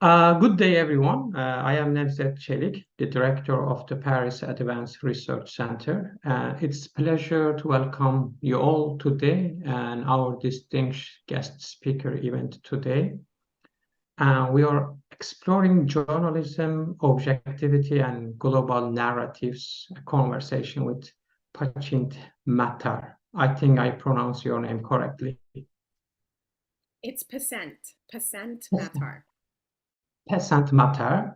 Good day, everyone. I am Nevzat Çelik, the director of the Paris Advanced Research Center. It's a pleasure to welcome you all today and our distinguished guest speaker event today. We are exploring journalism, objectivity, and global narratives, a conversation with Pacinthe Mattar. I think I pronounce your name correctly. It's Pacinthe Mattar. Pacinthe Mattar.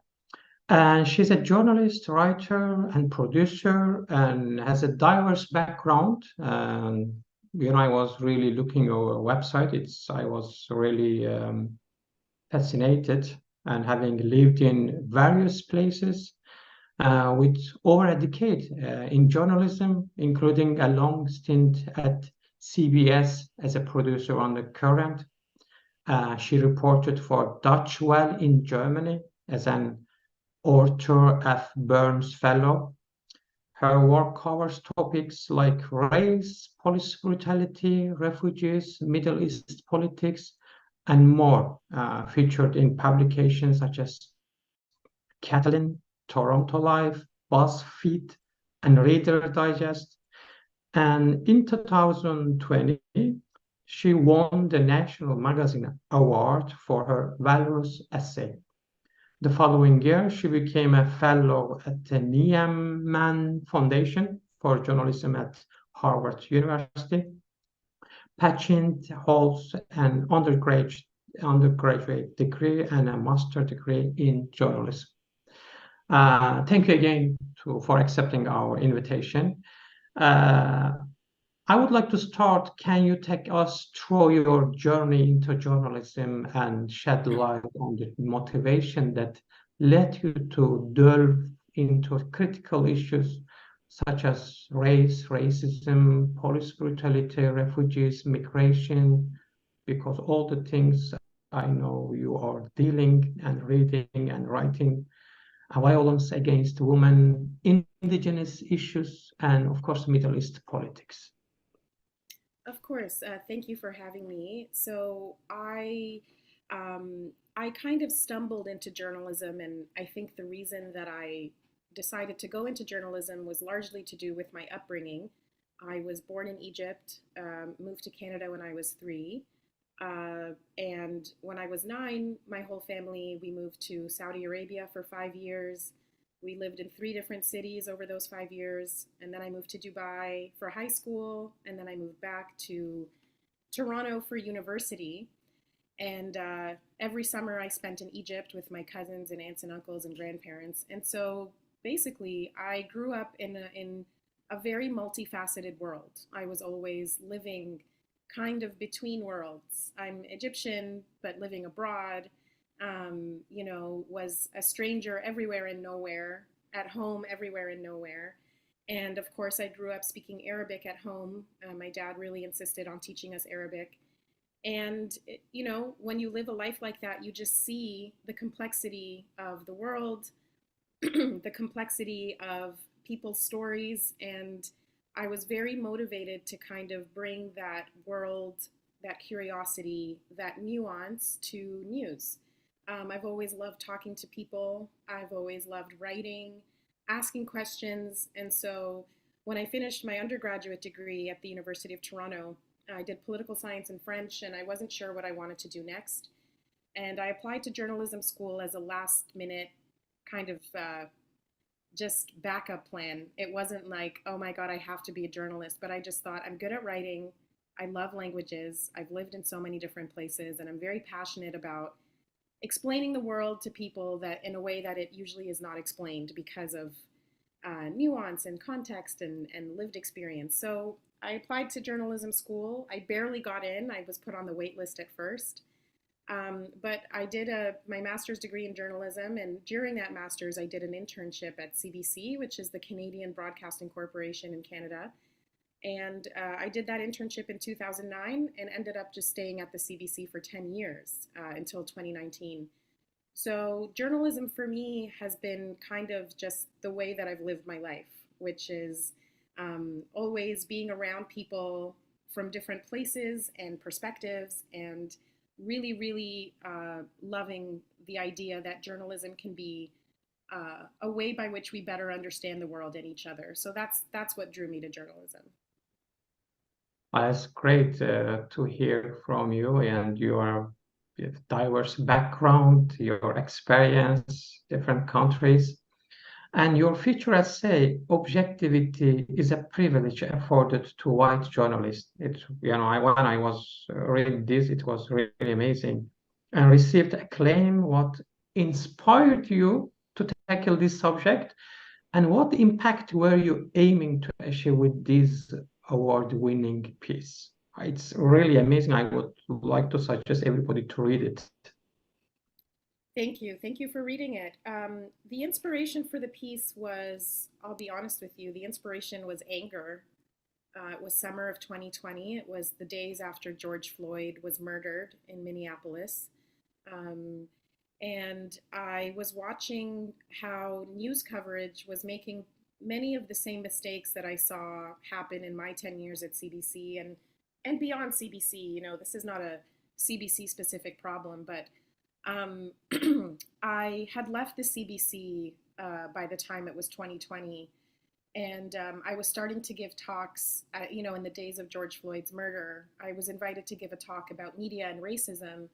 And she's a journalist, writer, and producer, and has a diverse background. And I was really looking at your website. I was really fascinated, and having lived in various places with over a decade in journalism, including a long stint at CBS as a producer on The Current. She reported for Dutch Well in Germany as an Arthur F. Burns Fellow. Her work covers topics like race, police brutality, refugees, Middle East politics, and more, featured in publications such as Catalin, Toronto Life, BuzzFeed, and Reader Digest. And in 2020, she won the National Magazine Award for her valorous essay. The following year, she became a fellow at the Nieman Foundation for Journalism at Harvard University. Pacinthe holds an undergraduate degree and a master's degree in journalism. Thank you again for accepting our invitation. I would like to start. Can you take us through your journey into journalism and shed light on the motivation that led you to delve into critical issues such as race, racism, police brutality, refugees, migration, because all the things I know you are dealing and reading and writing, violence against women, indigenous issues, and of course, Middle East politics. Of course, thank you for having me. I kind of stumbled into journalism, and I think the reason that I decided to go into journalism was largely to do with my upbringing. I was born in Egypt, moved to Canada when I was 3, and when I was 9, my whole family, we moved to Saudi Arabia for 5 years. We lived in 3 different cities over those 5 years, and then I moved to Dubai for high school, and then I moved back to Toronto for university. And every summer I spent in Egypt with my cousins and aunts and uncles and grandparents. And so basically, I grew up in a very multifaceted world. I was always living kind of between worlds. I'm Egyptian, but living abroad. Was a stranger everywhere and nowhere, at home everywhere and nowhere. And of course, I grew up speaking Arabic at home. My dad really insisted on teaching us Arabic. And, when you live a life like that, you just see the complexity of the world, the complexity of people's stories. And I was very motivated to kind of bring that world, that curiosity, that nuance to news. I've always loved talking to people. I've always loved writing, asking questions. And so when I finished my undergraduate degree at the University of Toronto, I did political science and French, and I wasn't sure what I wanted to do next. And I applied to journalism school as a last minute kind of just backup plan. It wasn't like, oh my God, I have to be a journalist, but I just thought I'm good at writing. I love languages. I've lived in so many different places, and I'm very passionate about explaining the world to people that in a way that it usually is not explained because of nuance and context and lived experience. So I applied to journalism school. I barely got in. I was put on the wait list at first. But I did my master's degree in journalism, and during that master's, I did an internship at CBC, which is the Canadian Broadcasting Corporation in Canada. And I did that internship in 2009 and ended up just staying at the CBC for 10 years until 2019. So journalism for me has been kind of just the way that I've lived my life, which is always being around people from different places and perspectives, and really, really loving the idea that journalism can be a way by which we better understand the world and each other. So that's what drew me to journalism. It's great to hear from you and your diverse background, your experience, different countries. And your feature essay, Objectivity is a privilege afforded to white journalists. When I was reading this, it was really amazing and received acclaim. What inspired you to tackle this subject, and what impact were you aiming to achieve with this award-winning piece? It's really amazing. I would like to suggest everybody to read it. Thank you. Thank you for reading it. The inspiration for the piece was, I'll be honest with you, the inspiration was anger. It was summer of 2020. It was the days after George Floyd was murdered in Minneapolis. Um, and I was watching how news coverage was making many of the same mistakes that I saw happen in my 10 years at CBC and beyond CBC. You know, this is not a CBC specific problem, but um, I had left the CBC by the time it was 2020, and I was starting to give talks. In the days of George Floyd's murder, I was invited to give a talk about media and racism,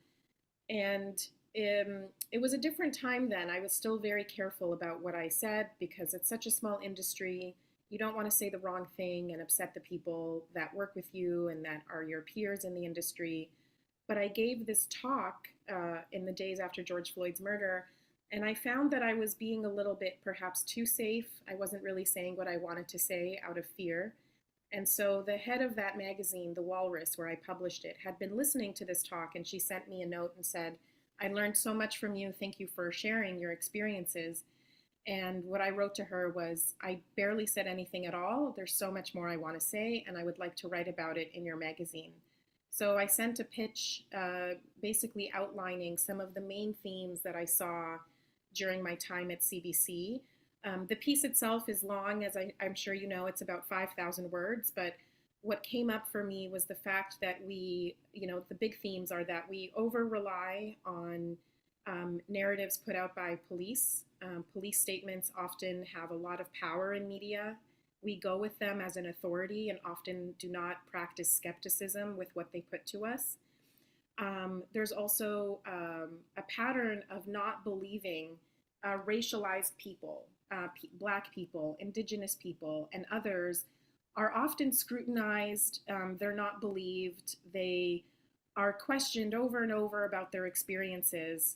and it was a different time then. I was still very careful about what I said because it's such a small industry. You don't want to say the wrong thing and upset the people that work with you and that are your peers in the industry. But I gave this talk in the days after George Floyd's murder, and I found that I was being a little bit perhaps too safe. I wasn't really saying what I wanted to say out of fear. And so the head of that magazine, The Walrus, where I published it, had been listening to this talk, and she sent me a note and said, I learned so much from you. Thank you for sharing your experiences. And what I wrote to her was, I barely said anything at all. There's so much more I want to say, and I would like to write about it in your magazine. So I sent a pitch basically outlining some of the main themes that I saw during my time at CBC. The piece itself is long, as I'm sure you know, it's about 5,000 words, but what came up for me was the fact that the big themes are that we over-rely on narratives put out by police. Police statements often have a lot of power in media. We go with them as an authority and often do not practice skepticism with what they put to us. There's also a pattern of not believing racialized people, Black people, Indigenous people, and others are often scrutinized. They're not believed. They are questioned over and over about their experiences.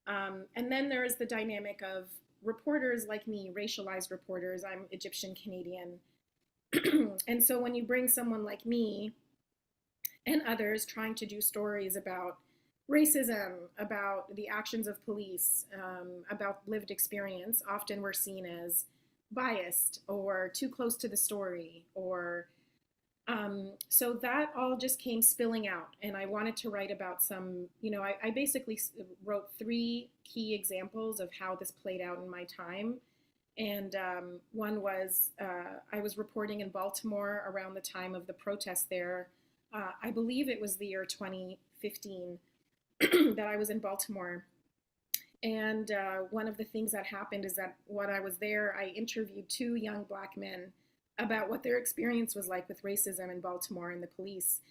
And then there is the dynamic of reporters like me, racialized reporters. I'm Egyptian Canadian. And so when you bring someone like me and others trying to do stories about racism, about the actions of police, about lived experience, often we're seen as biased or too close to the story, or so that all just came spilling out. And I wanted to write about some, I basically wrote 3 key examples of how this played out in my time. And one was I was reporting in Baltimore around the time of the protest there. I believe it was the year 2015 that I was in Baltimore. And one of the things that happened is that when I was there, I interviewed 2 young Black men about what their experience was like with racism in Baltimore and the police.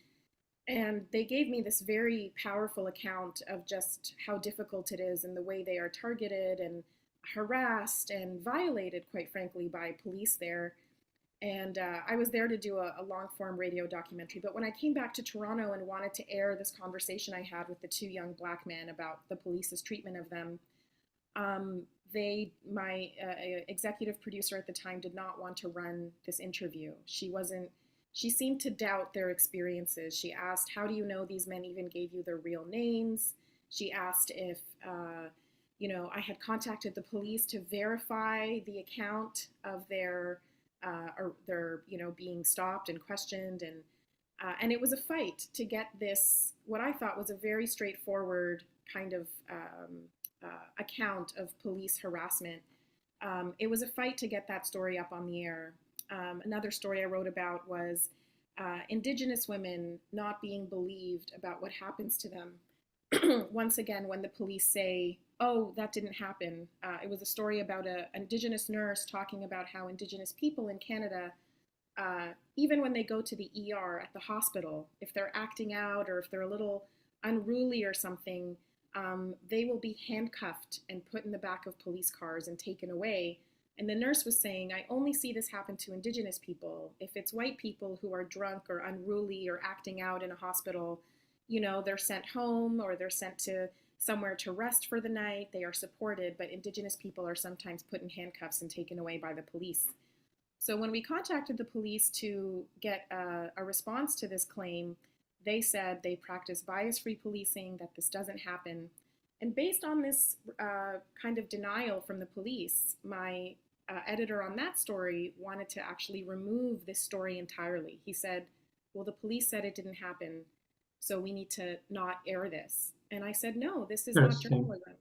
And they gave me this very powerful account of just how difficult it is and the way they are targeted and harassed and violated, quite frankly, by police there. And I was there to do a long form radio documentary. But when I came back to Toronto and wanted to air this conversation I had with the 2 young Black men about the police's treatment of them, my executive producer at the time did not want to run this interview. She seemed to doubt their experiences. She asked, how do you know these men even gave you their real names? She asked if, I had contacted the police to verify the account of their being stopped and questioned. And it was a fight to get this, what I thought was a very straightforward kind of account of police harassment. It was a fight to get that story up on the air. Another story I wrote about was Indigenous women not being believed about what happens to them. Once again, when the police say, Oh, that didn't happen. It was a story about an Indigenous nurse talking about how Indigenous people in Canada, even when they go to the ER at the hospital, if they're acting out or if they're a little unruly or something, they will be handcuffed and put in the back of police cars and taken away. And the nurse was saying, I only see this happen to Indigenous people. If it's white people who are drunk or unruly or acting out in a hospital, they're sent home or they're sent to somewhere to rest for the night. They are supported, but Indigenous people are sometimes put in handcuffs and taken away by the police. So when we contacted the police to get a response to this claim, they said they practice bias-free policing, that this doesn't happen. And based on this kind of denial from the police, my editor on that story wanted to actually remove this story entirely. He said, well, the police said it didn't happen, so we need to not air this. And I said, no, this is not Interesting. journalism.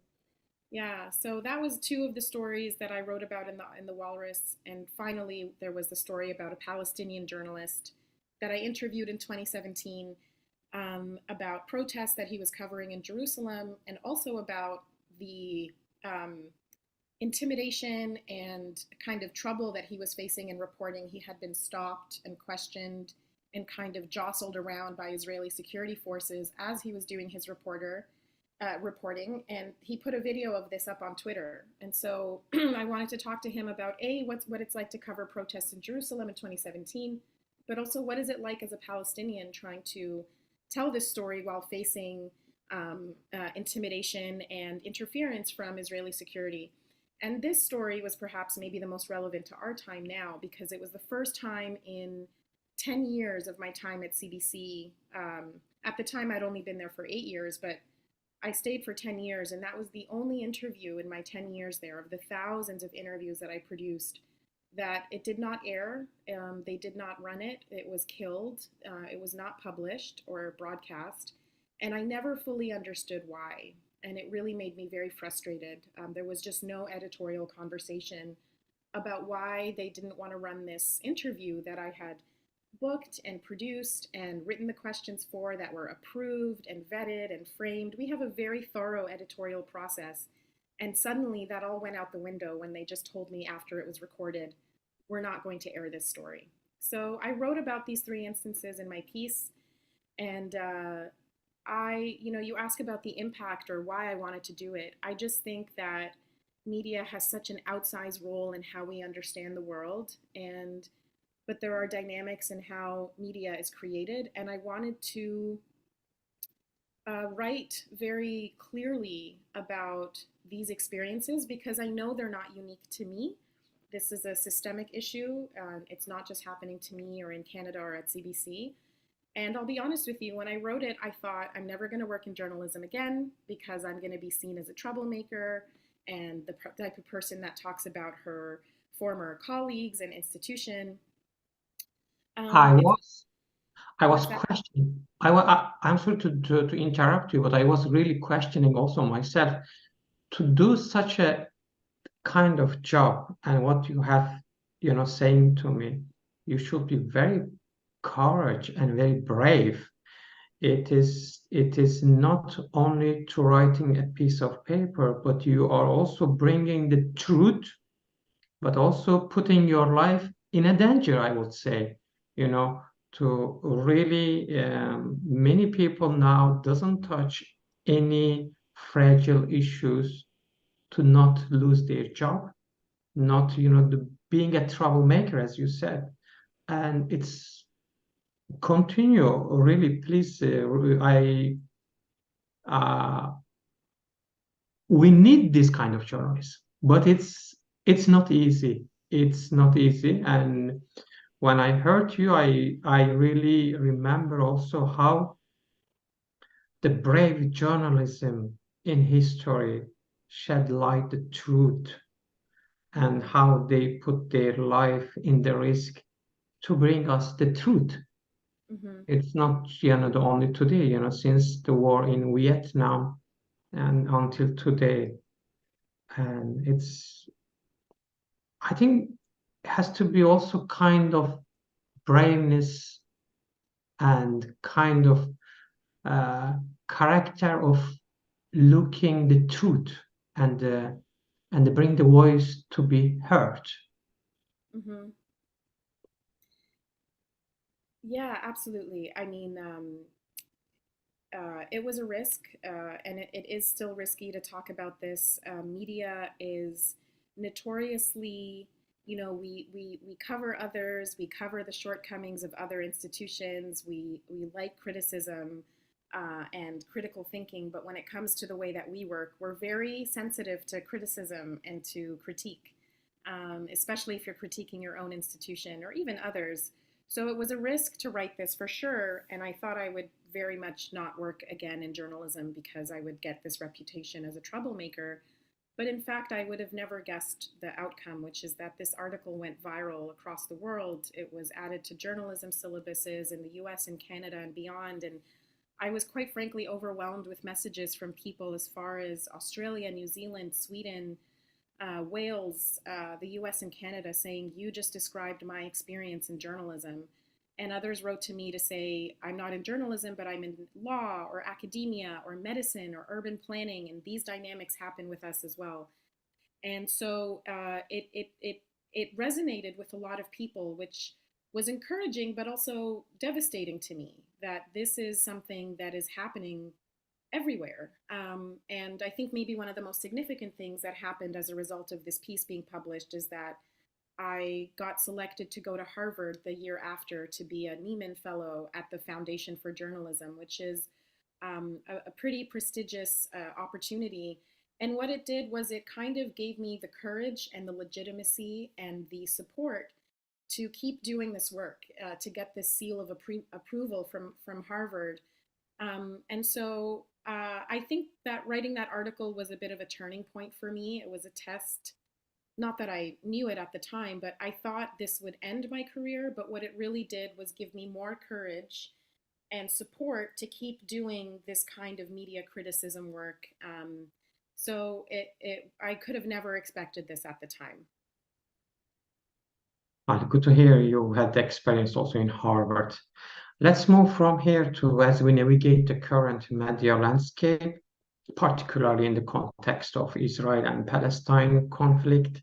Yeah, so that was two of the stories that I wrote about in the Walrus, and finally there was the story about a Palestinian journalist that I interviewed in 2017 about protests that he was covering in Jerusalem, and also about the um, intimidation and kind of trouble that he was facing in reporting. He had been stopped and questioned and kind of jostled around by Israeli security forces as he was doing his reporting, and he put a video of this up on Twitter. And so I wanted to talk to him about what it's like to cover protests in Jerusalem in 2017, but also what is it like as a Palestinian trying to tell this story while facing intimidation and interference from Israeli security. And this story was perhaps maybe the most relevant to our time now, because it was the first time in 10 years of my time at CBC. At the time, I'd only been there for 8 years, but I stayed for 10 years, and that was the only interview in my 10 years there, of the thousands of interviews that I produced, that it did not air. They did not run it. It was killed. It was not published or broadcast. And I never fully understood why. And it really made me very frustrated. There was just no editorial conversation about why they didn't want to run this interview that I had booked and produced and written the questions for, that were approved and vetted and framed. We have a very thorough editorial process. And suddenly that all went out the window when they just told me after it was recorded, we're not going to air this story. So I wrote about these three instances in my piece. And you ask about the impact or why I wanted to do it. I just think that media has such an outsized role in how we understand the world, but there are dynamics in how media is created, and I wanted to write very clearly about these experiences because I know they're not unique to me. This is a systemic issue. It's not just happening to me or in Canada or at CBC. And I'll be honest with you, when I wrote it, I thought I'm never going to work in journalism again because I'm going to be seen as a troublemaker and the type of person that talks about her former colleagues and institution. I It's was I was what's that? questioning. I'm sorry to interrupt you, but I was really questioning also myself to do such a kind of job. And what you have, saying to me, you should be very courage and very brave. It is not only to writing a piece of paper, but you are also bringing the truth, but also putting your life in a danger, I would say, you know, to really many people now doesn't touch any fragile issues to not lose their job, not, being a troublemaker, as you said. And it's continue, really, please. Uh, we need this kind of journalism, but it's not easy. It's not easy. And when I heard you, I really remember also how the brave journalism in history shed light the truth and Mm-hmm. how they put their life in the risk to bring us the truth. Mm-hmm. It's not, the only today, since the war in Vietnam and until today. And I think it has to be also kind of braveness and kind of uh, character of looking the truth. and bring the voice to be heard. Mm-hmm. Yeah, absolutely. I mean, it was a risk, and it is still risky to talk about this. Media is notoriously, we cover others, we cover the shortcomings of other institutions, we like criticism and critical thinking, but when it comes to the way that we work, we're very sensitive to criticism and to critique, especially if you're critiquing your own institution or even others. So it was a risk to write this for sure, and I thought I would very much not work again in journalism because I would get this reputation as a troublemaker. But in fact, I would have never guessed the outcome, which is that this article went viral across the world. It was added to journalism syllabuses in the US and Canada and beyond. And I was quite frankly overwhelmed with messages from people as far as Australia, New Zealand, Sweden, Wales, the US and Canada saying, you just described my experience in journalism. And others wrote to me to say, I'm not in journalism, but I'm in law or academia or medicine or urban planning, and these dynamics happen with us as well. And so it resonated with a lot of people, which was encouraging, but also devastating to me that this is something that is happening everywhere. And I think maybe one of the most significant things that happened as a result of this piece being published is that I got selected to go to Harvard the year after to be a Nieman Fellow at the Foundation for Journalism, which is a pretty prestigious opportunity. And what it did was it kind of gave me the courage and the legitimacy and the support to keep doing this work, to get this seal of approval from Harvard. And so I think that writing that article was a bit of a turning point for me. It was a test, not that I knew it at the time, but I thought this would end my career. But what it really did was give me more courage and support to keep doing this kind of media criticism work. So I could have never expected this at the time. Well, good to hear you had the experience also in Harvard. Let's move from here to as we navigate the current media landscape, particularly in the context of Israel and Palestine conflict.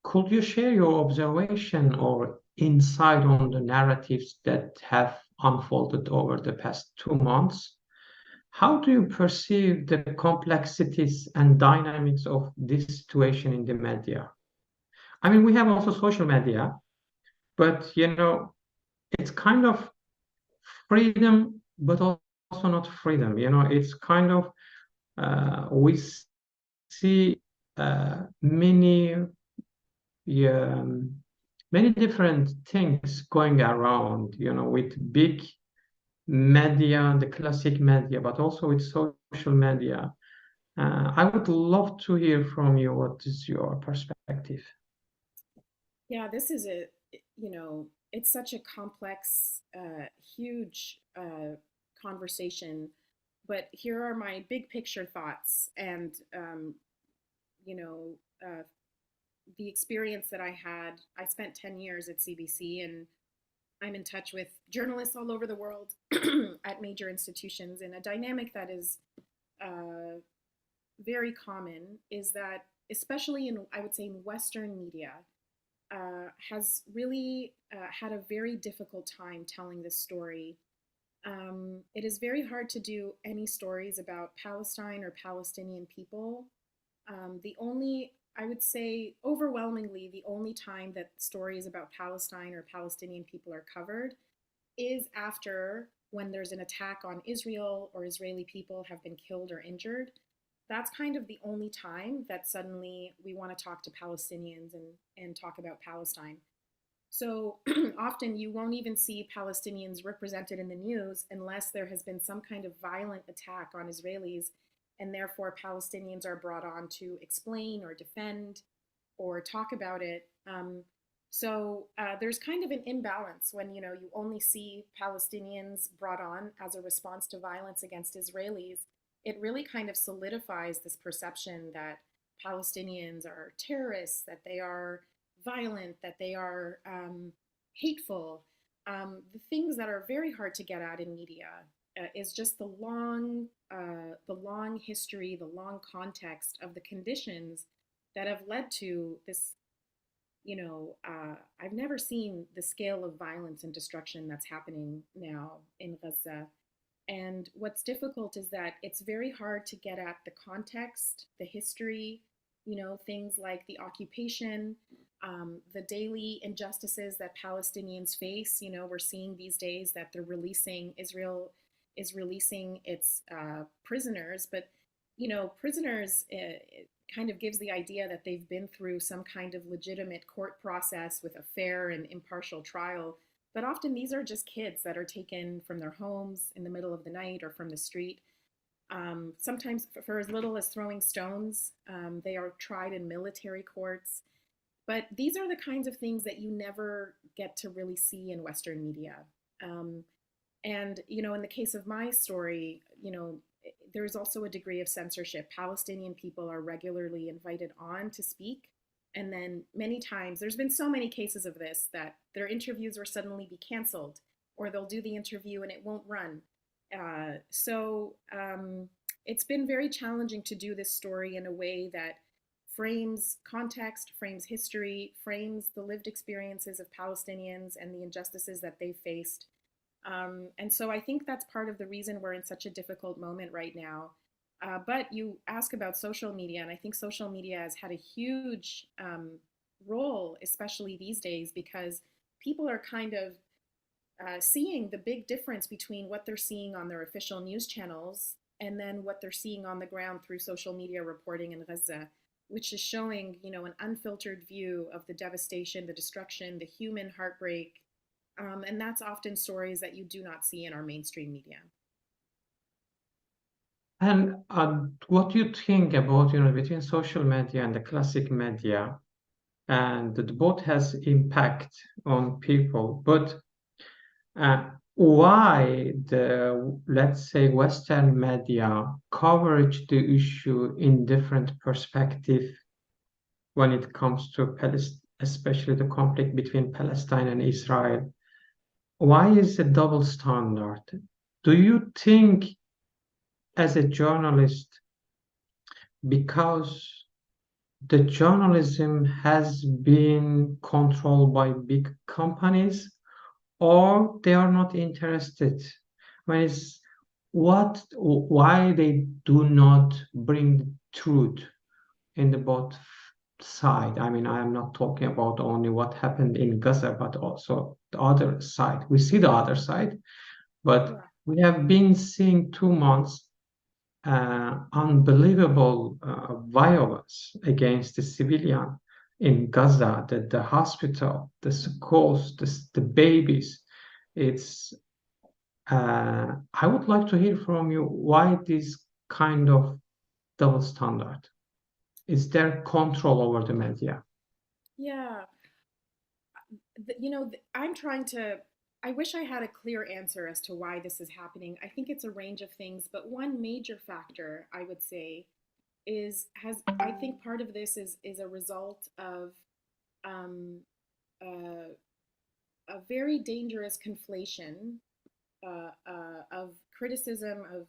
Could you share your observation or insight on the narratives that have unfolded over the past 2 months? How do you perceive the complexities and dynamics of this situation in the media? I mean, we have also social media, but it's kind of freedom, but also not freedom. It's kind of we see many many different things going around, with big media, the classic media, but also with social media. I would love to hear from you. What is your perspective? Yeah, this is it's such a complex, huge conversation. But here are my big picture thoughts and, you know, uh, the experience that I had. I spent 10 years at CBC, and I'm in touch with journalists all over the world at major institutions. And a dynamic that is uh, very common is that, especially in, I would say, in Western media, has really had a very difficult time telling this story. It is very hard to do any stories about Palestine or Palestinian people. The only, I would say, overwhelmingly, the only time that stories about Palestine or Palestinian people are covered is after when there's an attack on Israel or Israeli people have been killed or injured. That's kind of the only time that suddenly we want to talk to Palestinians and talk about Palestine. So often you won't even see Palestinians represented in the news unless there has been some kind of violent attack on Israelis, and therefore Palestinians are brought on to explain or defend or talk about it. So there's kind of an imbalance when you only see Palestinians brought on as a response to violence against Israelis. It really kind of solidifies this perception that Palestinians are terrorists, that they are violent, that they are hateful, the things that are very hard to get at in media. is just the long history, the long context of the conditions that have led to this. I've never seen the scale of violence and destruction that's happening now in Gaza. And what's difficult is that it's very hard to get at the context, the history, things like the occupation, the daily injustices that Palestinians face. We're seeing these days that Israel is releasing its prisoners, but, prisoners, it kind of gives the idea that they've been through some kind of legitimate court process with a fair and impartial trial. But often these are just kids that are taken from their homes in the middle of the night or from the street. Sometimes for as little as throwing stones. They are tried in military courts. But these are the kinds of things that you never get to really see in Western media. Um, and, in the case of my story, there's also a degree of censorship. Palestinian people are regularly invited on to speak. And then many times, there's been so many cases of this that their interviews will suddenly be canceled, or they'll do the interview and it won't run. It's been very challenging to do this story in a way that frames context, frames history, frames the lived experiences of Palestinians and the injustices that they've faced. And so I think that's part of the reason we're in such a difficult moment right now. But you ask about social media, and I think social media has had a huge role, especially these days, because people are kind of seeing the big difference between what they're seeing on their official news channels and then what they're seeing on the ground through social media reporting in Gaza, which is showing, an unfiltered view of the devastation, the destruction, the human heartbreak. And that's often stories that you do not see in our mainstream media. And what do you think about, between social media and the classic media, and that both has impact on people, but why let's say, Western media coverage the issue in different perspective when it comes to especially the conflict between Palestine and Israel? Why is a double standard? Do you think, as a journalist, because the journalism has been controlled by big companies, or they are not interested? When it's why they do not bring the truth in the both side? I mean, I am not talking about only what happened in Gaza, but also the other side. We see the other side, but Yeah. we have been seeing 2 months unbelievable violence against the civilian in Gaza, the hospital, the schools, the babies. It's I would like to hear from you why this kind of double standard. Is there control over the media? Yeah. I'm trying to, I wish I had a clear answer as to why this is happening. I think it's a range of things, but one major factor I would say I think part of this is a result of um, uh, a very dangerous conflation of criticism of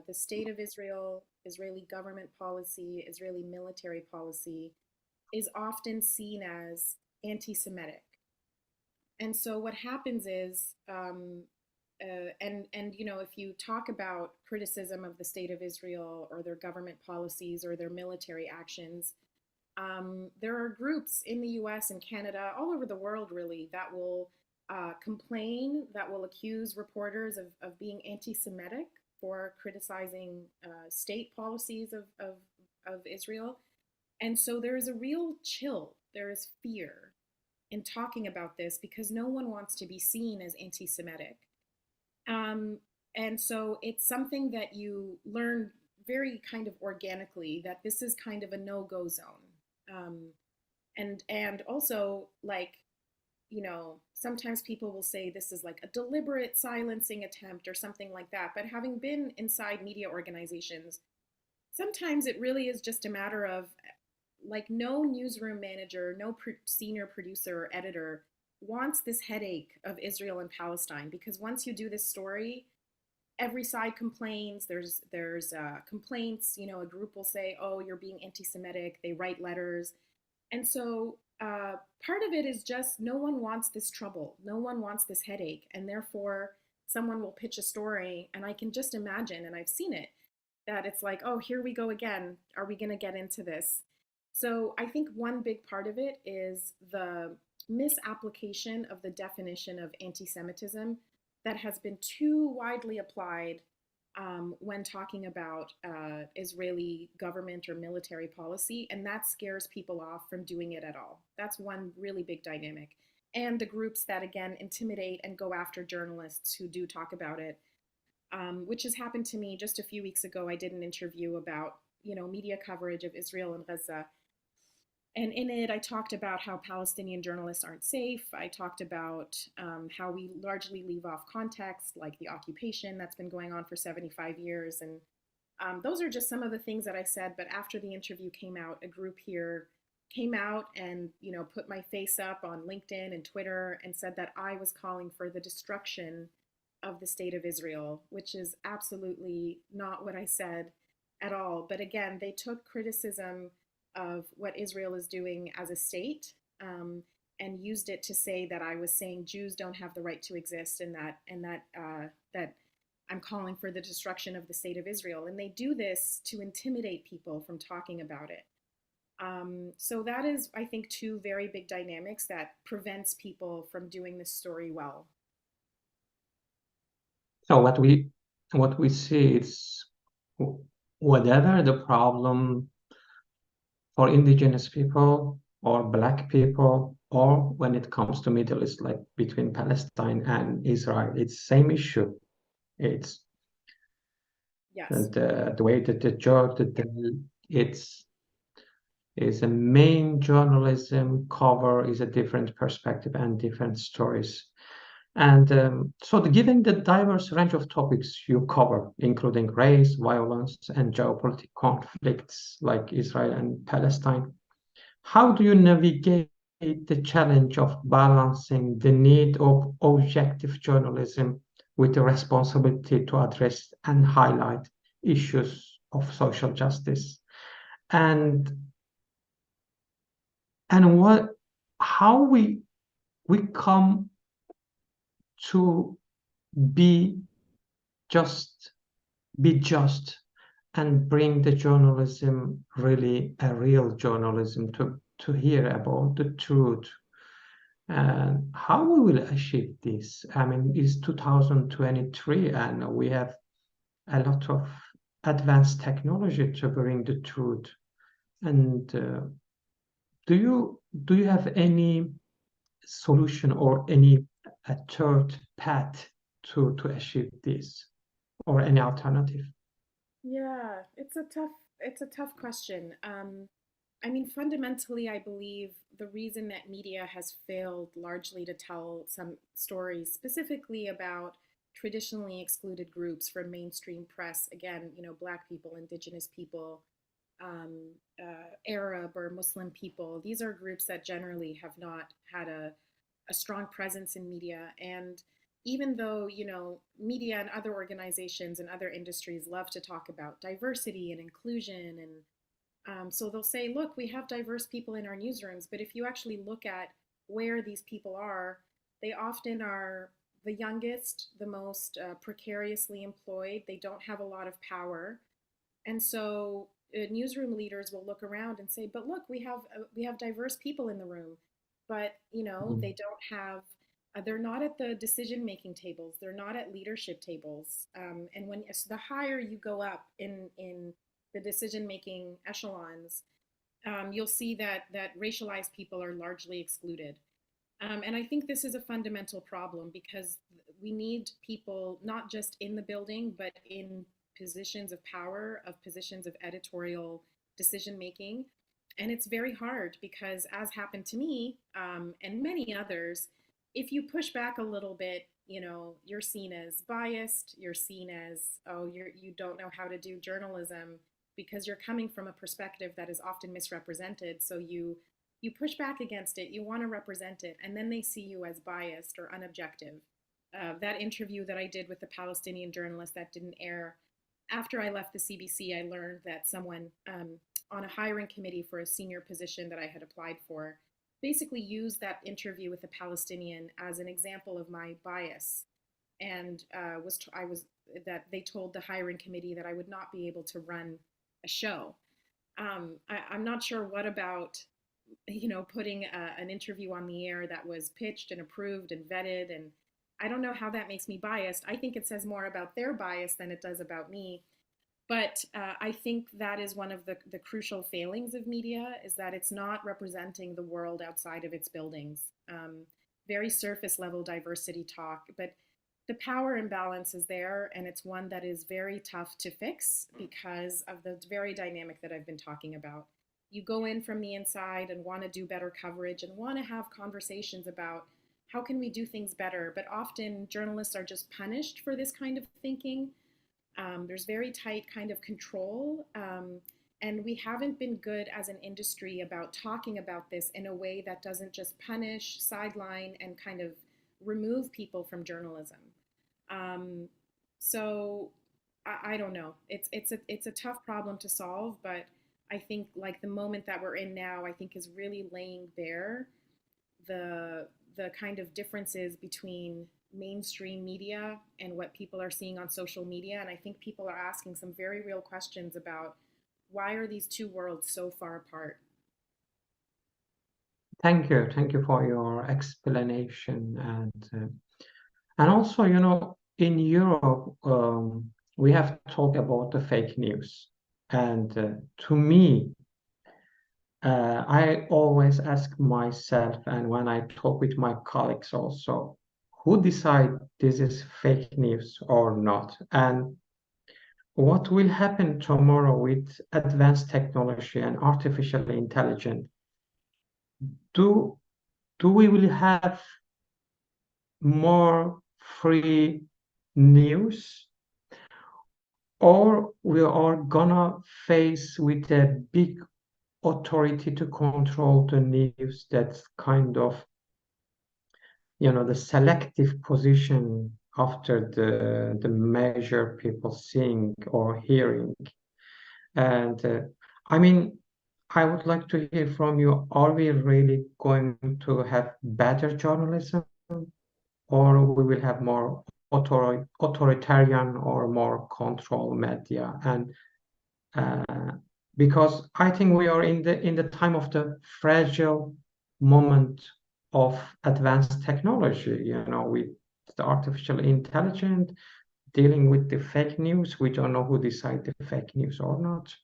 the state of Israel, Israeli government policy, Israeli military policy is often seen as anti-Semitic. And so what happens is, if you talk about criticism of the state of Israel or their government policies or their military actions, there are groups in the U.S. and Canada, all over the world, really, that will complain, that will accuse reporters of being anti-Semitic for criticizing state policies of Israel. And so there is a real chill, there is fear in talking about this because no one wants to be seen as anti-Semitic. Um, and so it's something that you learn very kind of organically that this is kind of a no-go zone. And also, like, sometimes people will say this is like a deliberate silencing attempt or something like that. But having been inside media organizations, sometimes it really is just a matter of, like, no newsroom manager, no senior producer or editor wants this headache of Israel and Palestine, because once you do this story every side complains. There's complaints. You know, a group will say, "Oh, you're being anti-Semitic." They write letters, and so part of it is just no one wants this trouble. No one wants this headache, and therefore someone will pitch a story, and I can just imagine, and I've seen it, that it's like, "Oh, here we go again. Are we going to get into this?" So I think one big part of it is the misapplication of the definition of anti-Semitism that has been too widely applied when talking about Israeli government or military policy, and that scares people off from doing it at all. That's one really big dynamic. And the groups that, again, intimidate and go after journalists who do talk about it, which has happened to me just a few weeks ago. I did an interview about, media coverage of Israel and Gaza, and in it, I talked about how Palestinian journalists aren't safe. I talked about how we largely leave off context, like the occupation that's been going on for 75 years. And those are just some of the things that I said. But after the interview came out, a group here came out and, put my face up on LinkedIn and Twitter and said that I was calling for the destruction of the state of Israel, which is absolutely not what I said at all. But again, they took criticism of what Israel is doing as a state, and used it to say that I was saying Jews don't have the right to exist, and that I'm calling for the destruction of the state of Israel. And they do this to intimidate people from talking about it. So that is, I think, two very big dynamics that prevents people from doing this story well. So what we see is whatever the problem for indigenous people or black people, or when it comes to Middle East, like between Palestine and Israel, it's same issue. It's Yes. the way that it's is a main journalism cover is a different perspective and different stories. And given the diverse range of topics you cover, including race, violence, and geopolitical conflicts like Israel and Palestine, how do you navigate the challenge of balancing the need of objective journalism with the responsibility to address and highlight issues of social justice? And what how we come to be just be just and bring the journalism, really a real journalism, to hear about the truth. And how we will achieve this? I mean, it's 2023 and we have a lot of advanced technology to bring the truth. And do you have any solution or any a third path to achieve this, or any alternative? Yeah, it's a tough question. I mean, fundamentally, I believe the reason that media has failed largely to tell some stories, specifically about traditionally excluded groups from mainstream press, again, Black people, Indigenous people, Arab or Muslim people, these are groups that generally have not had a strong presence in media. And even though, media and other organizations and other industries love to talk about diversity and inclusion, and so they'll say, look, we have diverse people in our newsrooms, but if you actually look at where these people are, they often are the youngest, the most precariously employed. They don't have a lot of power. And so newsroom leaders will look around and say, but look, we have diverse people in the room, but they don't have they're not at the decision making tables, they're not at leadership tables, and when the higher you go up in the decision making echelons, you'll see that racialized people are largely excluded. And I think this is a fundamental problem because we need people not just in the building, but in positions of power, of positions of editorial decision making. And it's very hard because, as happened to me and many others, if you push back a little bit, you're seen as biased. You're seen as, oh, you don't know how to do journalism because you're coming from a perspective that is often misrepresented. So you push back against it. You want to represent it, and then they see you as biased or unobjective. that interview that I did with the Palestinian journalist that didn't air, after I left the CBC, I learned that someone on a hiring committee for a senior position that I had applied for basically used that interview with the Palestinian as an example of my bias, and I was that they told the hiring committee that I would not be able to run a show. I'm not sure what about putting an interview on the air that was pitched and approved and vetted, and I don't know how that makes me biased. I think it says more about their bias than it does about me. But I think that is one of the crucial failings of media, is that it's not representing the world outside of its buildings. Very surface level diversity talk, but the power imbalance is there, and it's one that is very tough to fix because of the very dynamic that I've been talking about. You go in from the inside and want to do better coverage and want to have conversations about how can we do things better, but often journalists are just punished for this kind of thinking. There's very tight kind of control, and we haven't been good as an industry about talking about this in a way that doesn't just punish, sideline, and kind of remove people from journalism. So I don't know. It's a tough problem to solve, but I think like the moment that we're in now, I think is really laying bare the kind of differences between mainstream media and what people are seeing on social media. And I think people are asking some very real questions about why are these two worlds so far apart? Thank you for your explanation, and also, in Europe, we have talked about the fake news, and to me, I always ask myself, and when I talk with my colleagues also, who decide this is fake news or not, and what will happen tomorrow with advanced technology and artificial intelligence? Do do we will have more free news, or we are gonna face with a big authority to control the news? That's kind of, the selective position after the measure people seeing or hearing. And I mean, I would like to hear from you. Are we really going to have better journalism, or we will have more authoritarian or more control media? And uh, because I think we are in the time of the fragile moment of advanced technology, with the artificial intelligence dealing with the fake news. We don't know who decide the fake news or not.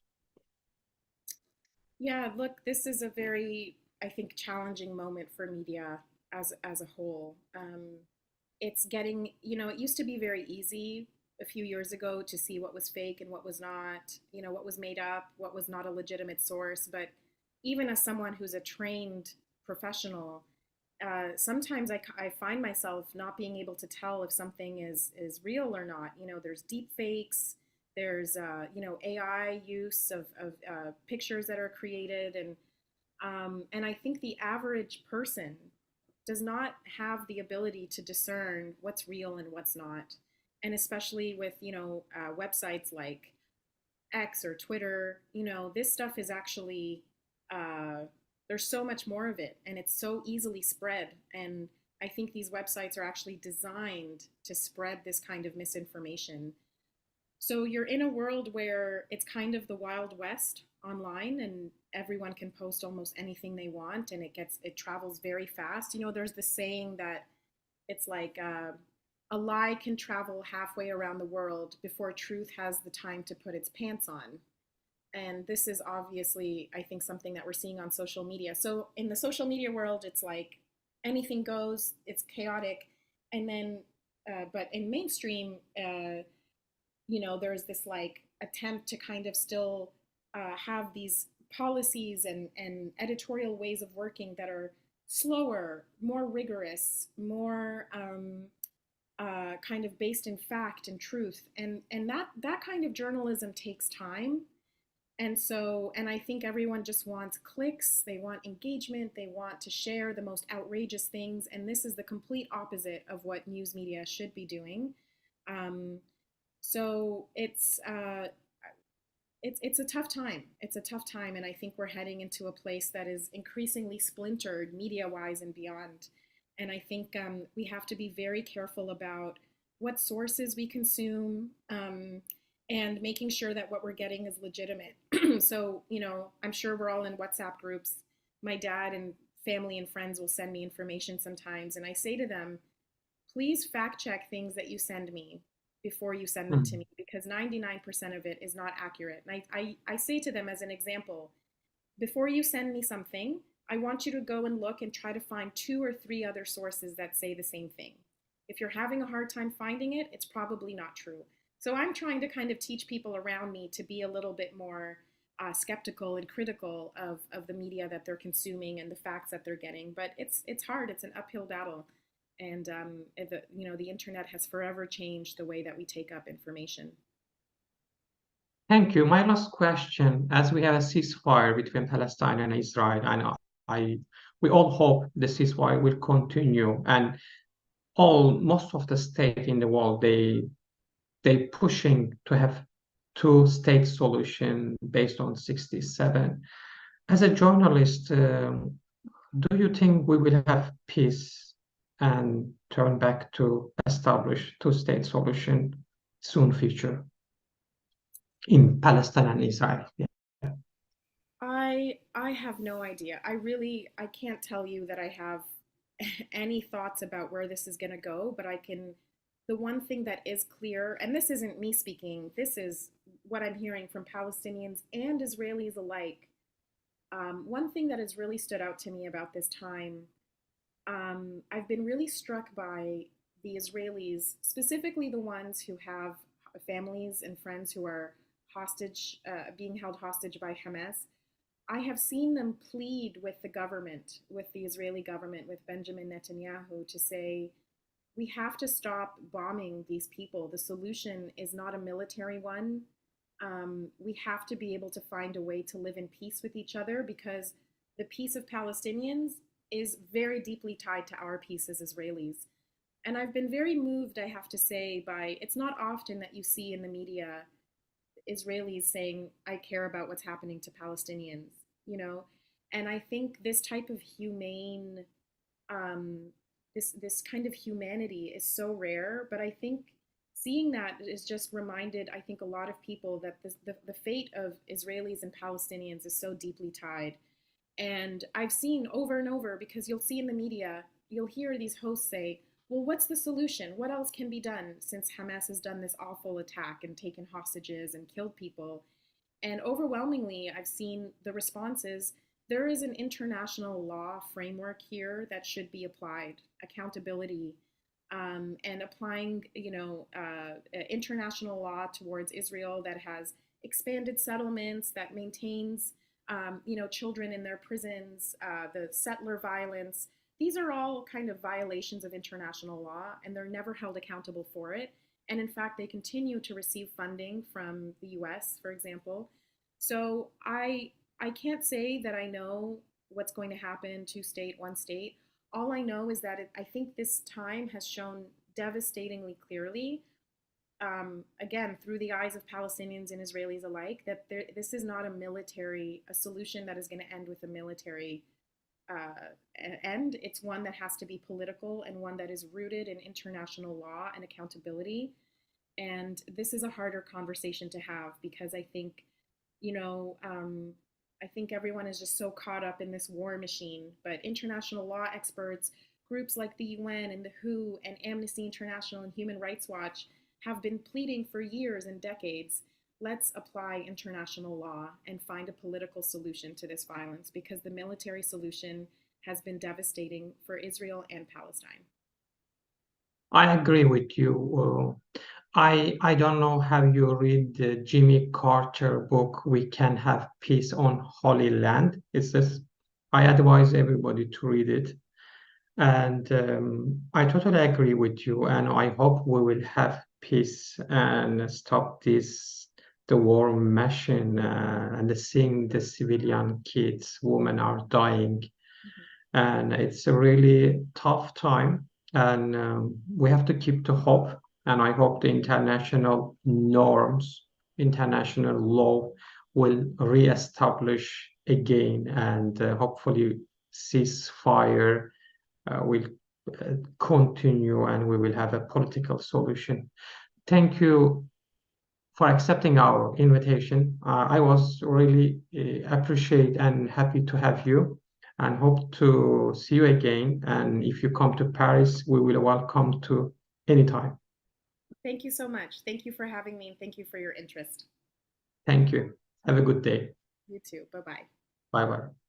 Yeah, look, this is a very, I think, challenging moment for media as a whole. It's getting, it used to be very easy a few years ago to see what was fake and what was not, what was made up, what was not a legitimate source. But even as someone who's a trained professional, sometimes I find myself not being able to tell if something is real or not. There's deep fakes, there's AI use of pictures that are created, and I think the average person does not have the ability to discern what's real and what's not, and especially with websites like X or Twitter, this stuff is actually uh, there's so much more of it, and it's so easily spread. And I think these websites are actually designed to spread this kind of misinformation. So you're in a world where it's kind of the Wild West online, and everyone can post almost anything they want, and it travels very fast. There's the saying that it's like a lie can travel halfway around the world before truth has the time to put its pants on. And this is obviously, I think, something that we're seeing on social media. So in the social media world, it's like anything goes, it's chaotic. And then, but in mainstream, there's this like attempt to kind of still have these policies and editorial ways of working that are slower, more rigorous, more kind of based in fact and truth. And that kind of journalism takes time. And I think everyone just wants clicks, they want engagement, they want to share the most outrageous things, and this is the complete opposite of what news media should be doing. Um, so it's a tough time. It's a tough time, and I think we're heading into a place that is increasingly splintered, media-wise and beyond. And I think we have to be very careful about what sources we consume, and making sure that what we're getting is legitimate. So, I'm sure we're all in WhatsApp groups. My dad and family and friends will send me information sometimes, and I say to them, please fact check things that you send me before you send them to Mm. me, because 99% of it is not accurate. And I say to them as an example, before you send me something, I want you to go and look and try to find 2 or 3 other sources that say the same thing. If you're having a hard time finding it, it's probably not true. So I'm trying to kind of teach people around me to be a little bit more skeptical and critical of the media that they're consuming and the facts that they're getting. But it's hard. It's an uphill battle, and the internet has forever changed the way that we take up information. Thank you. My last question, as we have a ceasefire between Palestine and Israel, and I we all hope the ceasefire will continue, and most of the state in the world, they pushing to have two-state solution based on 67. As a journalist, do you think we will have peace and turn back to establish two-state solution soon future in Palestine and Israel? Yeah. I have no idea. I can't tell you that I have any thoughts about where this is going to go, but the one thing that is clear, and this isn't me speaking, this is what I'm hearing from Palestinians and Israelis alike. One thing that has really stood out to me about this time, I've been really struck by the Israelis, specifically the ones who have families and friends who are being held hostage by Hamas. I have seen them plead with the government, with the Israeli government, with Benjamin Netanyahu, to say, we have to stop bombing these people. The solution is not a military one. We have to be able to find a way to live in peace with each other, because the peace of Palestinians is very deeply tied to our peace as Israelis. And I've been very moved, I have to say, by it's not often that you see in the media Israelis saying, I care about what's happening to Palestinians, you know? And I think this type of um, this kind of humanity is so rare, but I think seeing that is just reminded, I think, a lot of people that the fate of Israelis and Palestinians is so deeply tied. And I've seen over and over, because you'll see in the media, you'll hear these hosts say, well, what's the solution? What else can be done since Hamas has done this awful attack and taken hostages and killed people? And overwhelmingly, I've seen the responses. There is an international law framework here that should be applied, accountability, and applying, international law towards Israel that has expanded settlements, that maintains, children in their prisons, the settler violence. These are all kind of violations of international law, and they're never held accountable for it. And in fact, they continue to receive funding from the US, for example. So I can't say that I know what's going to happen, two state, one state. All I know is that I think this time has shown devastatingly clearly, again, through the eyes of Palestinians and Israelis alike, that this is not a solution that is going to end with a military end. It's one that has to be political, and one that is rooted in international law and accountability. And this is a harder conversation to have, because you know, I think everyone is just so caught up in this war machine. But international law experts, groups like the UN and the WHO and Amnesty International and Human Rights Watch have been pleading for years and decades. Let's apply international law and find a political solution to this violence, because the military solution has been devastating for Israel and Palestine. I agree with you. I don't know how you read the Jimmy Carter book, We Can Have Peace on Holy Land. It's this, I advise everybody to read it. And I totally agree with you. And I hope we will have peace and stop this the war machine and seeing the civilian kids, women are dying. And it's a really tough time. And we have to keep the hope. And I hope the international norms, international law will reestablish again, and hopefully ceasefire will continue, and we will have a political solution. Thank you for accepting our invitation. I was really appreciate and happy to have you, and hope to see you again. And if you come to Paris, we will welcome to anytime. Thank you so much. Thank you for having me, and thank you for your interest. Thank you. Have a good day. You too. Bye-bye. Bye bye.